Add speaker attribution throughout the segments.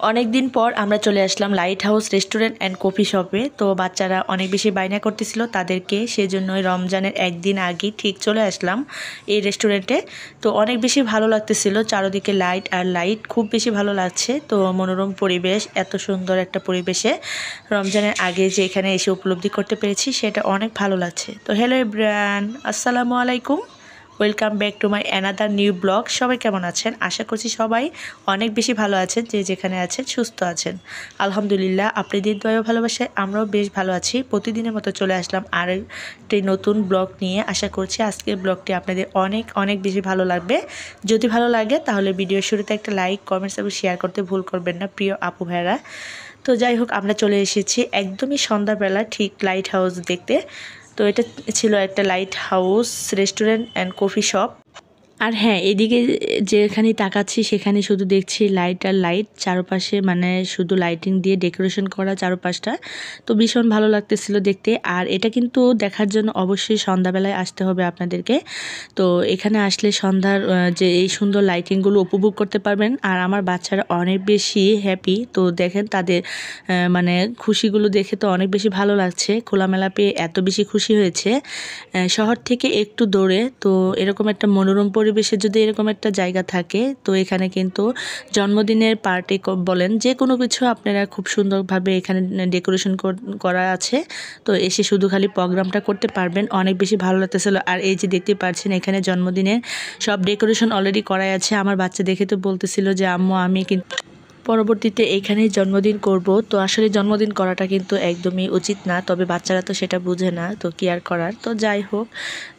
Speaker 1: অনেক দিন পর আমরা চলে আসলাম light house restaurant and coffee শপে। তো বাচ্চারা অনেক বেশি বায়না করতেছিল তাদেরকে, সেজন্যই রমজানের একদিন আগে ঠিক চলে আসলাম এই রেস্টুরেন্টে। তো অনেক বেশি ভালো লাগতেছিল, চারদিকে লাইট আর লাইট, খুব বেশি ভালো লাগছে। তো মনোরম পরিবেশ, এত সুন্দর একটা পরিবেশে রমজানের আগে যে এখানে এসে উপলব্ধি করতে পেরেছি সেটা অনেক ভালো লাগছে। তো হ্যালো এভরিওয়ান, আসসালামু আলাইকুম, welcome back to my another new blog. সবাই কেমন আছেন? আশা করছি সবাই অনেক বেশি ভালো আছেন, যে যেখানে আছেন সুস্থ আছেন। আলহামদুলিল্লাহ, আপনাদের দয়া ভালোবাসায় আমরাও বেশ ভালো আছি। প্রতিদিনের মতো চলে আসলাম আর একটি নতুন ব্লগ নিয়ে। আশা করছি আজকের ব্লগটি আপনাদের অনেক অনেক বেশি ভালো লাগবে। যদি ভালো লাগে তাহলে ভিডিওর শুরুতে একটা লাইক, কমেন্টস এবং শেয়ার করতে ভুল করবেন না প্রিয় আপু ভাইরা। তো যাই হোক, আমরা চলে এসেছি একদমই সন্ধ্যাবেলা ঠিক লাইট হাউস দেখতে। তো এটা ছিল একটা light house restaurant and coffee shop. আর হ্যাঁ, এদিকে যেখানে তাকাচ্ছি সেখানে শুধু দেখছি লাইট আর লাইট চারপাশে, মানে শুধু লাইটিং দিয়ে ডেকোরেশন করা চারপাশটা। তো ভীষণ ভালো লাগতেছিল দেখতে। আর এটা কিন্তু দেখার জন্য অবশ্যই সন্ধ্যাবেলায় আসতে হবে আপনাদেরকে। তো এখানে আসলে সন্ধ্যার যে এই সুন্দর লাইটিংগুলো উপভোগ করতে পারবেন। আর আমার বাচ্চারা অনেক বেশি হ্যাপি। তো দেখেন তাদের মানে খুশিগুলো দেখে তো অনেক বেশি ভালো লাগছে। খোলামেলা পেয়ে এত বেশি খুশি হয়েছে। শহর থেকে একটু দূরে, তো এরকম একটা মনোরম পরিবেশে যদি এরকম একটা জায়গা থাকে, তো এখানে কিন্তু জন্মদিনের পার্টি বলেন যে কোনো কিছু আপনারা খুব সুন্দরভাবে এখানে ডেকোরেশন করা আছে। তো এসে শুধু খালি প্রোগ্রামটা করতে পারবেন। অনেক বেশি ভালো লাগতেছিল। আর এই যে দেখতে পাচ্ছেন এখানে জন্মদিনের সব ডেকোরেশন অলরেডি করাই আছে। আমার বাচ্চা দেখে তো বলতেছিল যে আম্মু আমি কিন্তু পরবর্তীতে এইখানেই জন্মদিন করব। তো আসলে জন্মদিন করাটা কিন্তু একদমই উচিত না, তবে বাচ্চারা তো সেটা বুঝে না, তো কি আর করার। তো যাই হোক,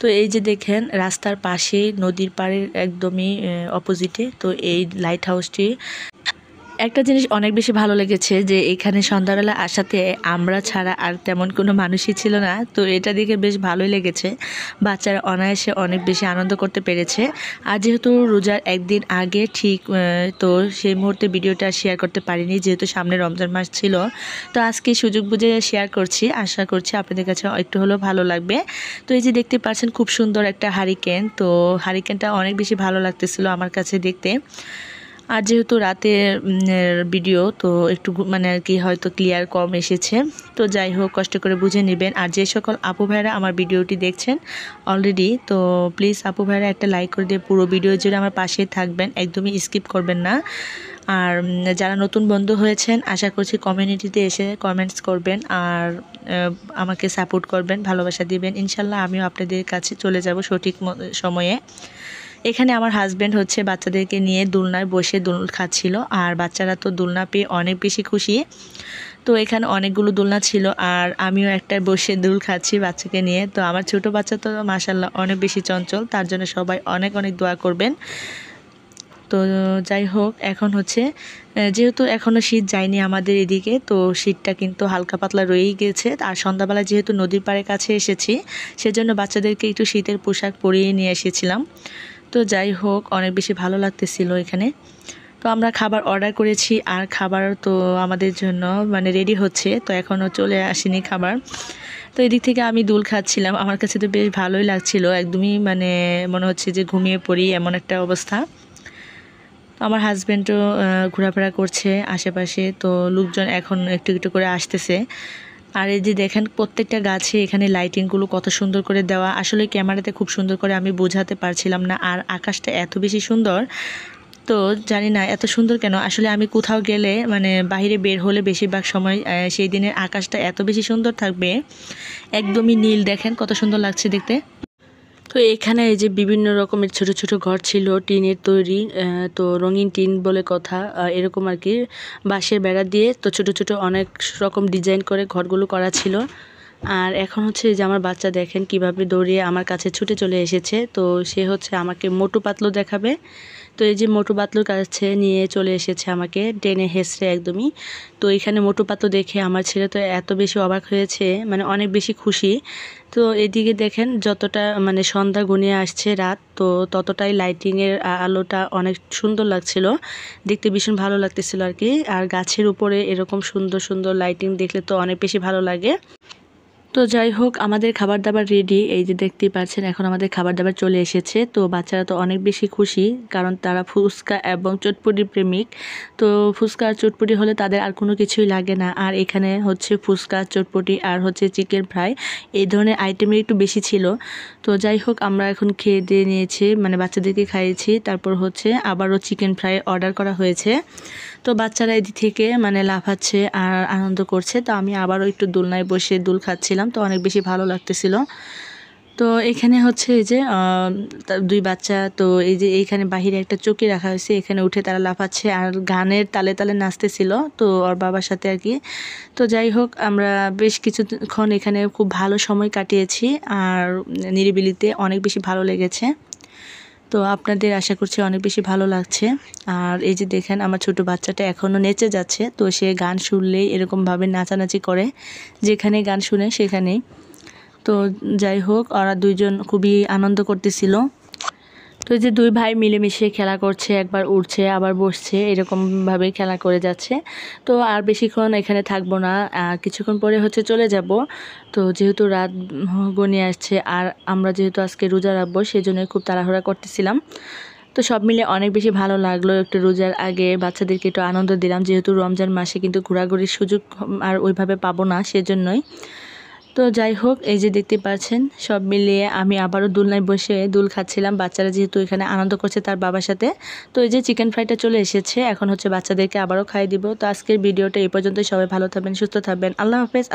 Speaker 1: তো এই যে দেখেন রাস্তার পাশে নদীর পাড়ের একদমই অপোজিটে তো এই লাইট হাউসটি। একটা জিনিস অনেক বেশি ভালো লেগেছে যে এখানে সন্ধ্যাবেলা আসাতে আমরা ছাড়া আর তেমন কোনো মানুষই ছিল না। তো এটা দেখে বেশ ভালোই লেগেছে। বাচ্চারা অনায়াসে অনেক বেশি আনন্দ করতে পেরেছে। আর যেহেতু রোজার একদিন আগে ঠিক, তো সেই মুহূর্তে ভিডিওটা শেয়ার করতে পারিনি যেহেতু সামনে রমজান মাস ছিল। তো আজকে সুযোগ বুঝে শেয়ার করছি, আশা করছি আপনাদের কাছে একটু হলেও ভালো লাগবে। তো এই যে দেখতে পাচ্ছেন খুব সুন্দর একটা হারিকেন। তো হারিকেনটা অনেক বেশি ভালো লাগতেছিল আমার কাছে দেখতে। আর যেহেতু রাতের ভিডিও, তো একটু মানে আর কি হয়তো ক্লিয়ার কম এসেছে। তো যাই হোক, কষ্ট করে বুঝে নেবেন। আর যে সকল আপু ভাইরা আমার ভিডিওটি দেখছেন অলরেডি, তো প্লিজ আপু ভাইরা একটা লাইক করে দিয়ে পুরো ভিডিও জুড়ে আমার পাশে থাকবেন, একদমই স্কিপ করবেন না। আর যারা নতুন বন্ধু হয়েছেন, আশা করছি কমিউনিটিতে এসে কমেন্টস করবেন আর আমাকে সাপোর্ট করবেন, ভালোবাসা দিবেন। ইনশাল্লাহ আমিও আপনাদের কাছে চলে যাব সঠিক সময়ে। এখানে আমার হাজব্যান্ড হচ্ছে বাচ্চাদেরকে নিয়ে দোলনায় বসে দোল খাচ্ছিল। আর বাচ্চারা তো দোলনা পেয়ে অনেক বেশি খুশি। তো এখানে অনেকগুলো দোলনা ছিল আর আমিও একটা বসে দোল খাচ্ছি বাচ্চাকে নিয়ে। তো আমার ছোট বাচ্চা তো মাশাআল্লাহ অনেক বেশি চঞ্চল, তার জন্য সবাই অনেক অনেক দোয়া করবেন। তো যাই হোক, এখন হচ্ছে যেহেতু এখনও শীত যায়নি আমাদের এদিকে, তো শীতটা কিন্তু হালকা পাতলা রয়েই গেছে। আর সন্ধ্যাবেলা যেহেতু নদীর পাড়ের কাছে এসেছি, সেজন্য বাচ্চাদেরকে একটু শীতের পোশাক পরিয়ে নিয়ে এসেছিলাম। তো যাই হোক, অনেক বেশি ভালো লাগতেছিল এখানে। তো আমরা খাবার অর্ডার করেছি আর খাবার তো আমাদের জন্য মানে রেডি হচ্ছে, তো এখনও চলে আসেনি খাবার। তো এদিক থেকে আমি দুল খাচ্ছিলাম, আমার কাছে তো বেশ ভালোই লাগছিল, একদমই মানে মনে হচ্ছে যে ঘুমিয়ে পড়ি এমন একটা অবস্থা। আমার হাজব্যান্ডও ঘোরাফেরা করছে আশেপাশে, তো লোকজন এখন একটু একটু করে আসতেছে। আর এই যে দেখেন প্রত্যেকটা গাছে এখানে লাইটিংগুলো কত সুন্দর করে দেওয়া, আসলে ক্যামেরাতে খুব সুন্দর করে আমি বোঝাতে পারছিলাম না। আর আকাশটা এত বেশি সুন্দর, তো জানি না এত সুন্দর কেন। আসলে আমি কোথাও গেলে মানে বাইরে বের হলে বেশিরভাগ সময় সেই দিনের আকাশটা এত বেশি সুন্দর থাকবে, একদমই নীল, দেখেন কত সুন্দর লাগছে দেখতে। তো এখানে এই যে বিভিন্ন রকমের ছোট ছোট ঘর ছিল টিনের তৈরি, তো রঙিন টিন বলে কথা, এরকম আর কি বাঁশের বেড়া দিয়ে তো ছোট ছোট অনেক রকম ডিজাইন করে ঘরগুলো করা ছিল। আর এখন হচ্ছে যে আমার বাচ্চা দেখেন কিভাবে দৌড়িয়ে আমার কাছে ছুটে চলে এসেছে। তো সে হচ্ছে আমাকে মোটু পাতলু দেখাবে। তো এই যে মোটু পাতলুর কাছে নিয়ে চলে এসেছে আমাকে টেনে হেসড়ে একদমই। তো এখানে মোটু পাতলু দেখে আমার ছেলে তো এত বেশি অবাক হয়েছে, মানে অনেক বেশি খুশি। তো এদিকে দেখেন যতটা মানে সন্ধ্যা ঘনিয়ে আসছে রাত, তো ততটাই লাইটিংয়ের আলোটা অনেক সুন্দর লাগছিল দেখতে, ভীষণ ভালো লাগতেছিল আর কি। আর গাছের উপরে এরকম সুন্দর সুন্দর লাইটিং দেখলে তো অনেক বেশি ভালো লাগে। তো যাই হোক, আমাদের খাবার দাবার রেডি, এই যে দেখতেই পাচ্ছেন এখন আমাদের খাবার দাবার চলে এসেছে। তো বাচ্চারা তো অনেক বেশি খুশি, কারণ তারা ফুচকা এবং চটপটি প্রেমিক। তো ফুচকা আর চটপটি হলে তাদের আর কোনো কিছুই লাগে না। আর এখানে হচ্ছে ফুচকা, চটপটি আর হচ্ছে চিকেন ফ্রাই, এই ধরনের আইটেমের একটু বেশি ছিল। তো যাই হোক, আমরা এখন খেয়ে দিয়ে নিয়েছি, মানে বাচ্চাদেরকে খাইয়েছি। তারপর হচ্ছে আবারও চিকেন ফ্রাই অর্ডার করা হয়েছে। তো বাচ্চারা এদিক থেকে মানে লাফাচ্ছে আর আনন্দ করছে। তো আমি আবারও একটু দোলনায় বসে দোল খাচ্ছিলাম, তো অনেক বেশি ভালো লাগতেছিল। তো এখানে হচ্ছে এই যে দুই বাচ্চা, তো এই যে এইখানে বাহিরে একটা চৌকি রাখা হয়েছে, এখানে উঠে তারা লাফাচ্ছে আর গানের তালে তালে নাচতেছিল, তো ওর বাবার সাথে আর কি। তো যাই হোক, আমরা বেশ কিছুক্ষণ এখানে খুব ভালো সময় কাটিয়েছি আর নিরিবিলিতে অনেক বেশি ভালো লেগেছে। তো আপনাদের আশা করছি অনেক বেশি ভালো লাগছে। আর এই যে দেখেন, আমার ছোট বাচ্চাটা এখনও নেচে যাচ্ছে। তো সে গান শুনলেই এরকমভাবে নাচানাচি করে, যেখানে গান শুনে সেখানেই। তো যাই হোক, ওরা দুইজন খুবই আনন্দ করতেছিল। তো এই যে দুই ভাই মিলেমিশে খেলা করছে, একবার উঠছে আবার বসছে, এরকমভাবে খেলা করে যাচ্ছে। তো আর বেশিক্ষণ এখানে থাকবো না, কিছুক্ষণ পরে হচ্ছে চলে যাব। তো যেহেতু রাত গনিয়ে আসছে আর আমরা যেহেতু আজকে রোজা রাখবো, সেই জন্য খুব তাড়াহুড়া করতেছিলাম। তো সব মিলে অনেক বেশি ভালো লাগলো। একটু রোজার আগে বাচ্চাদেরকে একটু আনন্দ দিলাম, যেহেতু রমজান মাসে কিন্তু ঘোরাঘুরির সুযোগ আর ওইভাবে পাবো না, সেজন্যই। তো যাই হোক, এই যে দেখতে পাচ্ছেন, সব মিলিয়ে আমি আবারও দোলনায় বসে দোল খাচ্ছিলাম। বাচ্চারা যেহেতু এখানে আনন্দ করছে তার বাবার সাথে। তো এই যে চিকেন ফ্রাইটা চলে এসেছে, এখন হচ্ছে বাচ্চাদেরকে আবারও খাইয়ে দিব। তো আজকের ভিডিওটা এই পর্যন্ত। সবাই ভালো থাকবেন, সুস্থ থাকবেন। আল্লাহ হাফেজ।